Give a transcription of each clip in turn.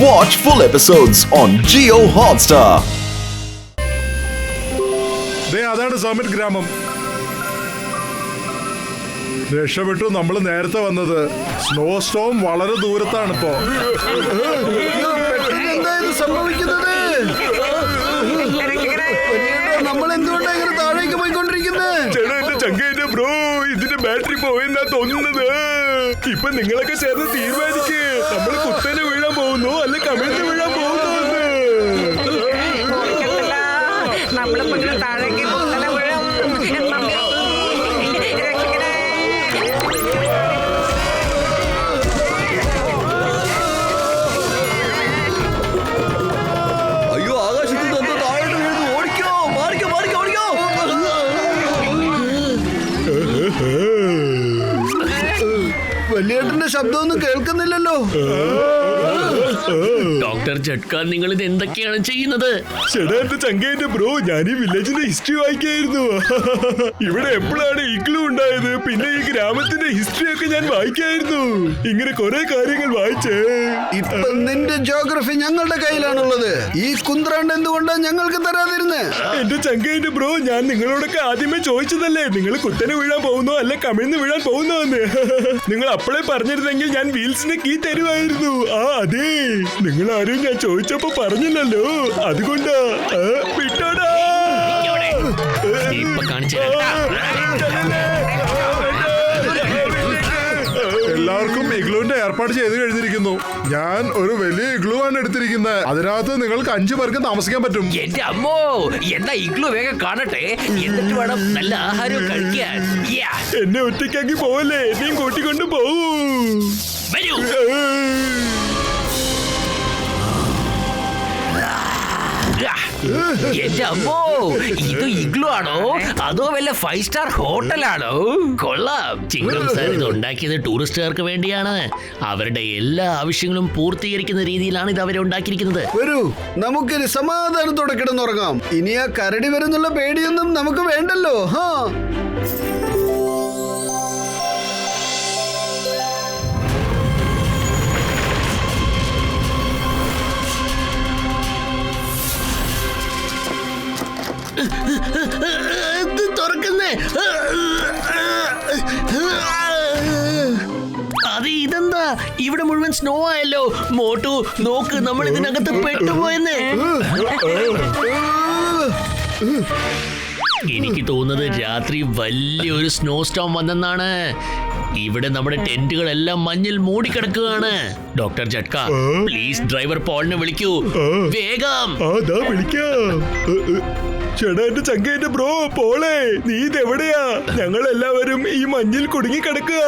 Watch full episodes on Jio Hotstar. അതാണ് summit ഗ്രാമം. രക്ഷപ്പെട്ടു. നമ്മൾ നേരത്തെ വന്നത്. സ്നോ സ്റ്റോം വളരെ ദൂരത്താണ് ഇപ്പോ. സംഭവിക്കുന്നത് നമ്മൾ എന്തുകൊണ്ടാണ് ഇങ്ങനെ താഴേക്ക് പോയിക്കൊണ്ടിരിക്കുന്നത്? ബ്രോ, ഇതിന്റെ ബാറ്ററി പോയെന്നാ തോന്നുന്നത്. ഇപ്പൊ നിങ്ങളൊക്കെ ചേർന്ന് തീരുമാനിക്ക്. നമ്മൾ കുത്തനെ വീഴാൻ പോകുന്നു അല്ല കമിഴ്ന്ന് വീഴാൻ പോകുന്നു. അയ്യോ, ആകാശത്ത് നിന്ന് താഴോട്ട് വീഴുന്നു. ഓടിക്കോ, മാറിക്കോ, മാറിക്കോ, ഓടിക്കോ. വലിയേട്ടന്റെ ശബ്ദമൊന്നും കേൾക്കുന്നില്ലല്ലോ. ഡോക്ടർ ജട്ക, നിങ്ങൾ ഇത് എന്തൊക്കെയാണ് ചെയ്യുന്നത്? ചങ്കേന്റെ ബ്രോ, ഞാൻ ഈ വില്ലേജിന്റെ ഹിസ്റ്ററി വായിക്കായിരുന്നു. ഇവിടെ എപ്പോഴാണ് ഇഗ്ലൂ ഉണ്ടായത്, പിന്നെ ഈ ഗ്രാമത്തിന്റെ ഹിസ്റ്ററി ഒക്കെ ഞാൻ വായിക്കായിരുന്നു. ഇങ്ങനെ കുറെ കാര്യങ്ങൾ വായിച്ചേ. ഇപ്പൊ നിന്റെ ജോഗ്രഫി ഞങ്ങളുടെ കയ്യിലാണുള്ളത്. ഈ കുന്ത്രാണ്ട് എന്തുകൊണ്ടാണ് ഞങ്ങൾക്ക് തരാതിരുന്നത്? എന്റെ ചങ്കേന്റെ ബ്രോ, ഞാൻ നിങ്ങളോടൊക്കെ ആദ്യമേ ചോദിച്ചതല്ലേ, നിങ്ങൾ കുത്തനെ വീഴാൻ പോകുന്നോ അല്ല കമിഴ്ന്ന് വീഴാൻ പോകുന്നോ എന്ന്. നിങ്ങൾ അപ്പോഴേ പറഞ്ഞിരുന്നെങ്കിൽ ഞാൻ വീൽസിന്റെ കീ തരുമായിരുന്നു. അതെ, നിങ്ങൾ ആരും ഞാൻ ചോദിച്ചപ്പോ പറഞ്ഞില്ലല്ലോ, അതുകൊണ്ടാ. വിട്ടോടാ. എല്ലാവർക്കും ഇഗ്ലൂവിന്റെ ഏർപ്പാട് ചെയ്ത് കഴിഞ്ഞിരിക്കുന്നു. ഞാൻ ഒരു വലിയ ഇഗ്ലൂ ആണ് എടുത്തിരിക്കുന്നത്. അതിനകത്ത് നിങ്ങൾക്ക് 5 പേർക്ക് താമസിക്കാൻ പറ്റും. എന്റെ അമ്മോ, എന്നാ ഇഗ്ലൂ വേഗം കാണട്ടെ, എന്നിട്ട് വേണം നല്ല ആഹാരം കഴിക്കാൻ. എന്നെ ഒറ്റയ്ക്കാക്കി പോവല്ലേ, എന്നെയും കൂട്ടിക്കൊണ്ട് പോവൂ. വരൂ. എന്റെ അമ്മോ, ഇത് ഇഗ്ലൂ ആണോ അതോ വല്ല 5 സ്റ്റാർ ഹോട്ടലാണോ? കൊള്ളാം. ചിങ്കം സാർ ഇത് ഉണ്ടാക്കിയത് ടൂറിസ്റ്റുകാർക്ക് വേണ്ടിയാണ്. അവരുടെ എല്ലാ ആവശ്യങ്ങളും പൂർത്തീകരിക്കുന്ന രീതിയിലാണ് ഇത് അവരെ ഉണ്ടാക്കിയിരിക്കുന്നത്. വരൂ, നമുക്കിനി സമാധാനത്തോടെ കിടന്നുറങ്ങാം. ഇനി ആ കരടി വരുന്നുള്ള പേടിയൊന്നും നമുക്ക് വേണ്ടല്ലോ. തുറക്കുന്നേ. അത് ഇതെന്താ, ഇവിടെ മുഴുവൻ സ്നോ ആയല്ലോ. മോട്ടു നോക്ക്, നമ്മൾ ഇതിനകത്ത് പെട്ടുപോയെന്ന്. എനിക്ക് തോന്നുന്നത് രാത്രി വലിയൊരു സ്നോ സ്റ്റോം വന്നെന്നാണ്. ഇവിടെ നമ്മുടെ ടെന്റുകളെല്ലാം മഞ്ഞിൽ മൂടിക്കിടക്കുകയാണ്. ഡോക്ടർ ജട്ക, പ്ലീസ് ഡ്രൈവർ പോളിനെ വിളിക്കൂ വേഗം. വിളിക്കാം. ചേട്ടാ, എന്റെ ചങ്കേന്റെ ബ്രോ പോളെ, നീ ഇതെവിടെയാ? ഞങ്ങൾ എല്ലാവരും ഈ മഞ്ഞിൽ കുടുങ്ങി കിടക്കുക.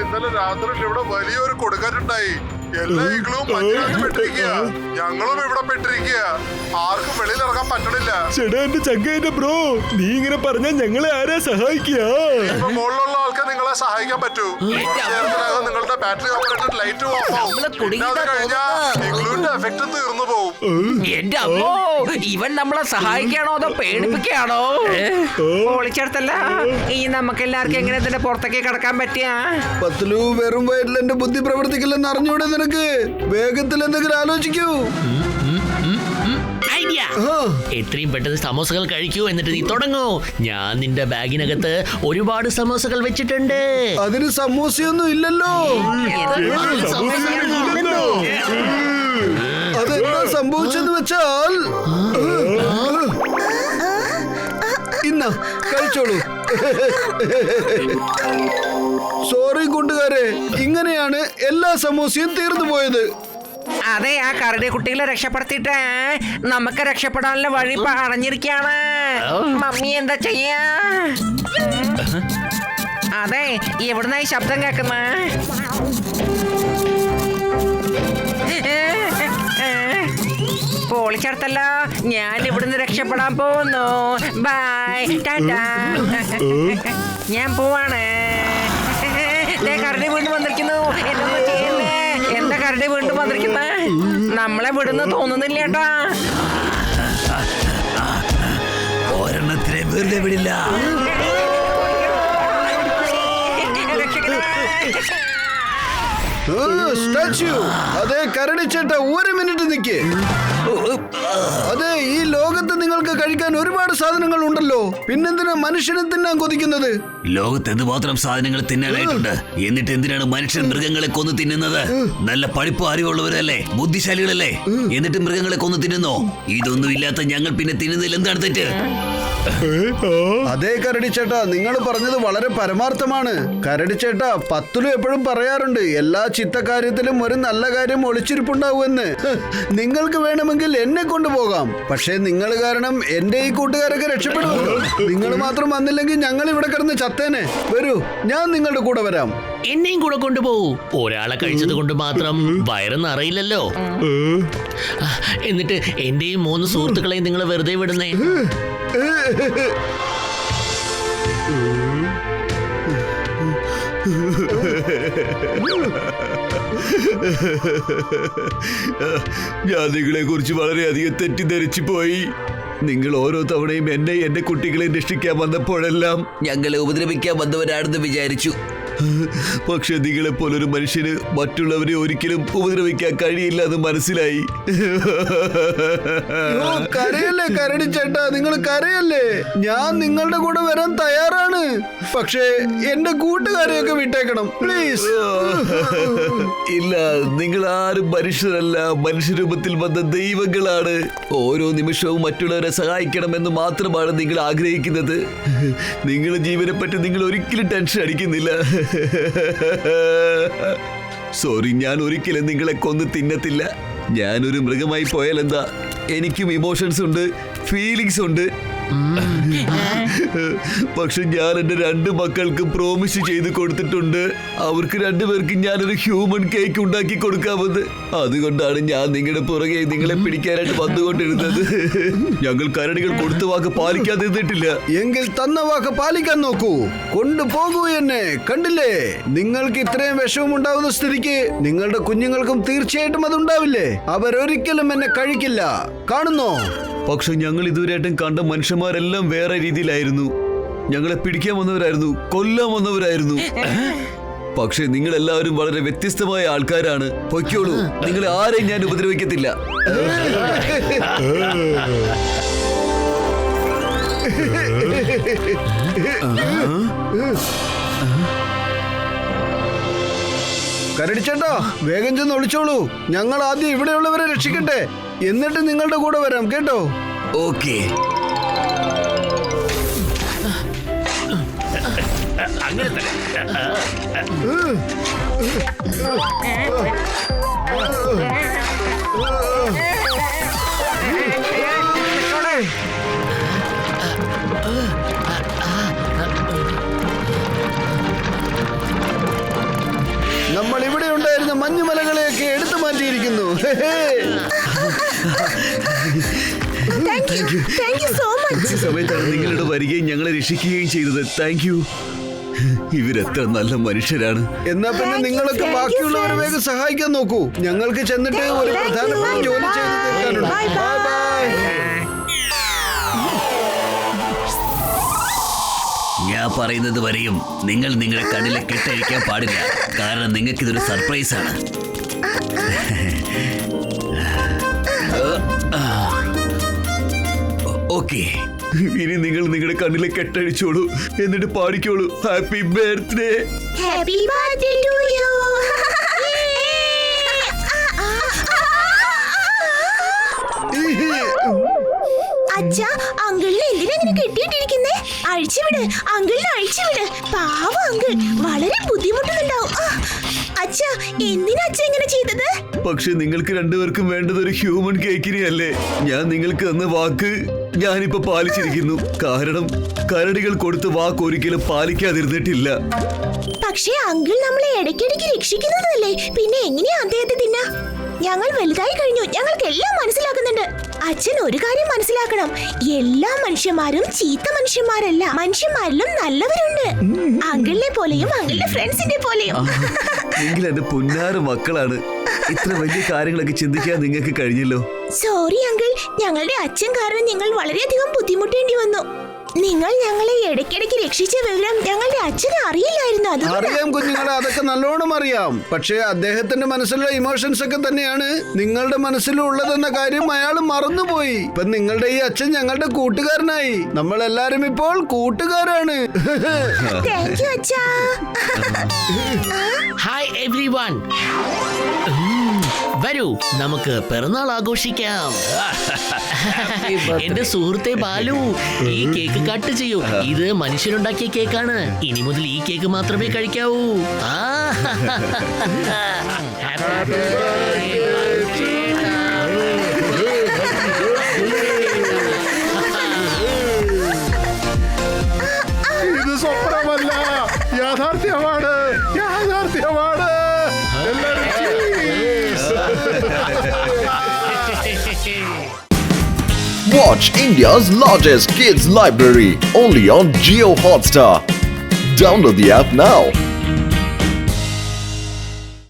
ഇന്നലെ രാത്രി ഇവിടെ വലിയൊരു കൊടുക്കാറ്റുണ്ടായി. എല്ലാ ഇഗ്ലൂവും മഞ്ഞിനകത്ത് പെട്ടിരിക്കുക. ഞങ്ങളും ഇവിടെ പെട്ടിരിക്കുക. ആർക്കും വെളിയിൽ ഇറങ്ങാൻ പറ്റണില്ല. ചേട്ടാ, എന്റെ ചങ്കേന്റെ ബ്രോ, നീ ഇങ്ങനെ പറഞ്ഞാൽ ഞങ്ങളെ ആരാ സഹായിക്കുക? മുകളിലുള്ള ആൾക്ക് നിങ്ങളെ സഹായിക്കാൻ പറ്റൂ. നിങ്ങളുടെ ബാറ്ററി ഓപ്പറേറ്റഡ് ലൈറ്റ് ഓഫ് ആവും. ഇഗ്ലൂവിന്റെ എഫക്ട് തീർന്നു പോകും. എന്റെ അമ്മോ, ഇവൻ നമ്മളെ സഹായിക്കാണോ അതോ പേടിപ്പിക്കുകയാണോ? പൊളിച്ചെടുത്തല്ല. ഈ നമുക്ക് എല്ലാവർക്കും എങ്ങനെ ഇതിന്റെ പുറത്തേക്ക് കടക്കാൻ പറ്റിയാ? പത്ലു, വെറും വയറ്റിൽ എന്റെ ബുദ്ധി പ്രവർത്തിക്കില്ലെന്ന് അറിഞ്ഞൂടെ നിനക്ക്? വേഗത്തിൽ എന്തെങ്കിലും ആലോചിക്കൂ. ഐഡിയ. എത്രയും പെട്ടെന്ന് സമോസകൾ കഴിക്കൂ, എന്നിട്ട് നീ തുടങ്ങൂ. ഞാൻ നിന്റെ ബാഗിനകത്ത് ഒരുപാട് സമോസകൾ വെച്ചിട്ടുണ്ട്. അതിന് സമോസയൊന്നും ഇല്ലല്ലോ. അതെന്താ സംഭവിച്ചെന്ന് വെച്ചാൽ, ഇന്ന കഴിച്ചോളൂ. സോറി കൂട്ടുകാരെ, ഇങ്ങനെയാണ് എല്ലാ സമോസയും തീർന്നു പോയത്. അതെ, ആ കരടി കുട്ടികളെ രക്ഷപ്പെടുത്തിയിട്ട് നമുക്ക് രക്ഷപ്പെടാനുള്ള വഴി അടഞ്ഞിരിക്കാണ്. മമ്മി എന്താ ചെയ്യാ? അതെ, എവിടുന്നായി ശബ്ദം കേൾക്കുന്ന? പൊളിച്ചെടുത്തല്ലോ. ഞാൻ ഇവിടുന്ന് രക്ഷപ്പെടാൻ പോകുന്നു. ബൈ, ടാറ്റാ. ഞാൻ പോവാണ്. കരടി വീണ്ടും വന്നിരിക്കുന്നു. എന്താ കരടി വീണ്ടും വന്നിരിക്കുന്നത്? നമ്മളെ വിടുന്ന തോന്നുന്നില്ല ഏട്ടാ. ഒരെണ്ണത്തിനെ വെറുതെ വിടില്ല. സ്റ്റാച്യു. അതെ കരടിച്ചേട്ട, ഒരു മിനിറ്റ് നിൽക്കേ. അതെ, ഈ ലോകത്ത് നിങ്ങൾക്ക് കഴിക്കാൻ ഒരുപാട് സാധനങ്ങൾ ഉണ്ടല്ലോ, പിന്നെന്തിനാ മനുഷ്യനെ തിന്നാൻ കൊതിക്കുന്നത്? ലോകത്ത് എന്തുമാത്രം സാധനങ്ങൾ തിന്നാനായിട്ടുണ്ട്, എന്നിട്ട് എന്തിനാണ് മനുഷ്യൻ മൃഗങ്ങളെ കൊന്നു തിന്നുന്നത്? നല്ല പഠിപ്പ് അറിവുള്ളവരല്ലേ, ബുദ്ധിശാലികളല്ലേ, എന്നിട്ട് മൃഗങ്ങളെ കൊന്നു തിന്നുന്നോ? ഇതൊന്നും ഇല്ലാത്ത ഞങ്ങൾ പിന്നെ തിന്നുന്നതിൽ എന്താണ് തെറ്റ്? അതെ കരടിച്ചേട്ടാ, നിങ്ങൾ പറഞ്ഞത് വളരെ പരമാർത്ഥമാണ്. കരടിച്ചേട്ടാ, പത്തുലു എപ്പോഴും പറയാറുണ്ട്, എല്ലാ ചിത്തക്കാര്യത്തിലും ഒരു നല്ല കാര്യം ഒളിച്ചിരിപ്പുണ്ടാവുമെന്ന്. നിങ്ങൾക്ക് വേണമെങ്കിൽ എന്നെ കൊണ്ടുപോകാം, പക്ഷേ നിങ്ങൾ കാരണം എന്റെ ഈ കൂട്ടുകാരൊക്കെ രക്ഷപ്പെടുമല്ലോ. നിങ്ങൾ മാത്രം വന്നില്ലെങ്കിൽ ഞങ്ങൾ ഇവിടെ കിടന്ന് ചത്തേനെ. വരൂ, ഞാൻ നിങ്ങളുടെ കൂടെ വരാം. എന്നെയും കൂടെ കൊണ്ടുപോകൂ. ഒരാളെ കഴിച്ചത് കൊണ്ട് മാത്രം വയറെന്ന് അറിയില്ലല്ലോ. എന്നിട്ട് എന്റെയും 3 സുഹൃത്തുക്കളെയും നിങ്ങൾ വെറുതെ വിടുന്നേ? ഞാൻ നിങ്ങളെ കുറിച്ച് വളരെയധികം തെറ്റിദ്ധരിച്ചു പോയി. നിങ്ങൾ ഓരോ തവണയും എന്നെ എന്റെ കുട്ടികളെ രക്ഷിക്കാൻ വന്നപ്പോഴെല്ലാം ഞങ്ങളെ ഉപദ്രവിക്കാൻ വന്നവരാണെന്ന് വിചാരിച്ചു. പക്ഷെ നിങ്ങളെപ്പോലൊരു മനുഷ്യന് മറ്റുള്ളവരെ ഒരിക്കലും ഉപദ്രവിക്കാൻ കഴിയില്ല എന്ന് മനസ്സിലായി. കരയല്ലേ കരടിച്ചേട്ടാ, നിങ്ങൾ കരയല്ലേ. ഞാൻ നിങ്ങളുടെ കൂടെ വരാൻ തയ്യാറാണ്, പക്ഷേ എന്റെ കൂട്ടുകാരെയൊക്കെ വിട്ടേക്കണം പ്ലീസ്. ഇല്ല, നിങ്ങൾ ആരും മനുഷ്യരല്ല, മനുഷ്യരൂപത്തിൽ വന്ന ദൈവങ്ങളാണ്. ഓരോ നിമിഷവും മറ്റുള്ളവരെ സഹായിക്കണമെന്ന് മാത്രമാണ് നിങ്ങൾ ആഗ്രഹിക്കുന്നത്. നിങ്ങളുടെ ജീവനെ പറ്റി നിങ്ങൾ ഒരിക്കലും ടെൻഷൻ അടിക്കുന്നില്ല. സോറി, ഞാൻ ഒരിക്കലും നിങ്ങളെ കൊന്ന് തിന്നത്തില്ല. ഞാനൊരു മൃഗമായി പോയാൽ എന്താ, എനിക്കും ഇമോഷൻസ് ഉണ്ട്, ഫീലിങ്സ് ഉണ്ട്. പക്ഷെ ഞാൻ എന്റെ 2 മക്കൾക്കും പ്രോമിസ് ചെയ്ത് കൊടുത്തിട്ടുണ്ട്, അവർക്ക് 2 പേർക്കും ഞാനൊരു ഹ്യൂമൻ കേക്ക് ഉണ്ടാക്കി കൊടുക്കാമെന്ന്. അതുകൊണ്ടാണ് ഞാൻ നിങ്ങളുടെ പുറകെ നിങ്ങളെ പിടിക്കാനായിട്ട് വന്നുകൊണ്ടിരുന്നത്. ഞങ്ങൾ കരടികൾ കൊടുത്ത വാക്ക് പാലിക്കാതിരുന്നിട്ടില്ല. എങ്കിൽ തന്ന വാക്ക് പാലിക്കാൻ നോക്കൂ, കൊണ്ടുപോകൂ എന്നെ. കണ്ടില്ലേ, നിങ്ങൾക്ക് ഇത്രയും വിഷമം ഉണ്ടാവുന്ന സ്ഥിതിക്ക് നിങ്ങളുടെ കുഞ്ഞുങ്ങൾക്കും തീർച്ചയായിട്ടും അതുണ്ടാവില്ലേ. അവരൊരിക്കലും എന്നെ കഴിക്കില്ല, കാണുന്നോ? പക്ഷെ ഞങ്ങൾ ഇതുവരെയായിട്ടും കണ്ട മനുഷ്യന്മാരെല്ലാം വേറെ രീതിയിലായിരുന്നു. ഞങ്ങളെ പിടിക്കാൻ വന്നവരായിരുന്നു, കൊല്ലാൻ വന്നവരായിരുന്നു. പക്ഷെ നിങ്ങൾ എല്ലാവരും വളരെ വ്യത്യസ്തമായ ആൾക്കാരാണ്. പൊയ്ക്കോളൂ, നിങ്ങളെ ആരെയും ഞാൻ ഉപദ്രവിക്കത്തില്ല. കരടിച്ചേട്ടാ, വേഗം ചെന്ന് ഒളിച്ചോളൂ. ഞങ്ങൾ ആദ്യം ഇവിടെയുള്ളവരെ രക്ഷിക്കട്ടെ, എന്നിട്ട് നിങ്ങളുടെ കൂടെ വരാം, കേട്ടോ? ഓക്കെ. അങ്ങനെ തന്നെ. നമ്മൾ ഇവിടെ ഉണ്ടായിരുന്ന മഞ്ഞുമലകളെയൊക്കെ എടുത്തു മാറ്റിയിരിക്കുന്നു. ഈ സമയത്താണ് നിങ്ങളുടെ വരികയും ഞങ്ങളെ രക്ഷിക്കുകയും ചെയ്തത്. Thank you. ഇവരെത്ര നല്ല മനുഷ്യരാണ്. എന്നാ പിന്നെ നിങ്ങളൊക്കെ ബാക്കിയുള്ളവരെ വേഗം സഹായിക്കാൻ നോക്കൂ. ഞങ്ങൾക്ക് ചെന്നിട്ട് ഒരു പ്രധാനപ്പെട്ട ജോലി ചെയ്ത് തീർക്കാനുണ്ട്. Bye bye. ഞാൻ പറയുന്നത് വരെയും നിങ്ങൾ നിങ്ങളുടെ കണ്ണിലെ കെട്ടഴിക്കാൻ പാടില്ല, കാരണം നിങ്ങൾക്ക് ഇതൊരു സർപ്രൈസ് ആണ്. ഓക്കെ, ഇനി നിങ്ങൾ നിങ്ങളുടെ കണ്ണിലെ കെട്ടഴിച്ചോളൂ, എന്നിട്ട് പാടിക്കോളൂ happy birthday. Happy birthday to you. അച്ഛാ, അങ്കിളിന് എന്തിനാ ഇങ്ങനെ കെട്ടിയിട്ടിരിക്കുന്നേ? അഴിച്ചുവിട്, അങ്കിളിനെ അഴിച്ചുവിട്. പാവ അങ്കിൾ വളരെ ബുദ്ധിമുട്ടുന്നുണ്ടാവും. അച്ഛാ, എന്തിനാ അച്ഛൻ ഇങ്ങനെ ചെയ്തത്? പക്ഷെ നിങ്ങൾക്ക് 2 പേർക്കും വേണ്ടത് ഒരു ഹ്യൂമൻ കേക്കിനെ അല്ലേ? ഞാൻ നിങ്ങൾക്ക് തന്ന വാക്ക് ഞാനിപ്പോ പാലിച്ചിരിക്കുന്നു. കാരണം കരടികൾ കൊടുത്ത വാക്ക് ഒരിക്കലും പാലിക്കാതിരുന്നിട്ടില്ല. പക്ഷേ അങ്കിൾ നമ്മളെ ഇടയ്ക്കിടയ്ക്ക് രക്ഷിക്കുന്നതല്ലേ, പിന്നെ എങ്ങനെയാ അദ്ദേഹത്തെ തിന്നാ? ഞങ്ങൾ വലുതായി കഴിഞ്ഞു, ഞങ്ങൾക്ക് എല്ലാം മനസ്സിലാക്കുന്നുണ്ട്. അച്ഛൻ ഒരു കാര്യം മനസ്സിലാക്കണം, എല്ലാ മനുഷ്യന്മാരും ചീത്ത മനുഷ്യന്മാരല്ല, മനുഷ്യന്മാരിലും നല്ലവരുണ്ട്. അങ്കിളിനെ പോലെയും അങ്കിളിന്റെ ഫ്രണ്ട്സിന്റെ പോലെയും. നിങ്ങൾ എന്റെ പുന്നാര മക്കളാണ്. ഇത്ര വലിയ കാര്യങ്ങളൊക്കെ ചിന്തിക്കാൻ നിങ്ങൾക്ക് കഴിഞ്ഞല്ലോ. സോറി അങ്കിൾ, ഞങ്ങളുടെ അച്ഛൻ കാരണം ഞങ്ങൾ വളരെയധികം ബുദ്ധിമുട്ടേണ്ടി വന്നു. നിങ്ങൾ ഞങ്ങളെ ഇടയ്ക്കിടയ്ക്ക് രക്ഷിച്ച വിവരം ഞങ്ങളുടെ അച്ഛന് അറിയില്ലായിരുന്നു. അതുകൊണ്ടാ. അറിയാം കുഞ്ഞുങ്ങളെ, അതൊക്കെ നല്ലോണം അറിയാം. പക്ഷേ അദ്ദേഹത്തിന്റെ മനസ്സിലുള്ള ഇമോഷൻസ് ഒക്കെ തന്നെയാണ് നിങ്ങളുടെ മനസ്സിലും ഉള്ളതെന്ന കാര്യം അയാൾ മറന്നുപോയി. ഇപ്പൊ നിങ്ങളുടെ ഈ അച്ഛൻ ഞങ്ങളുടെ കൂട്ടുകാരനായി. നമ്മൾ എല്ലാരും ഇപ്പോൾ കൂട്ടുകാരാണ്. Thank you, അച്ഛാ. ഹായ് എവ്രി വൺ, വരൂ നമുക്ക് പിറന്നാൾ ആഘോഷിക്കാം. എന്റെ സുഹൃത്തെ ബാലു, ഈ കേക്ക് കട്ട് ചെയ്യൂ. ഇത് മനുഷ്യനുണ്ടാക്കിയ കേക്കാണ്. ഇനി മുതൽ ഈ കേക്ക് മാത്രമേ കഴിക്കാവൂ. ഇത് സ്വപ്നമല്ല, യാഥാർത്ഥ്യമാണ്, യാഥാർത്ഥ്യമാണ്. Watch India's largest kids library only on Jio Hotstar. Download the app now.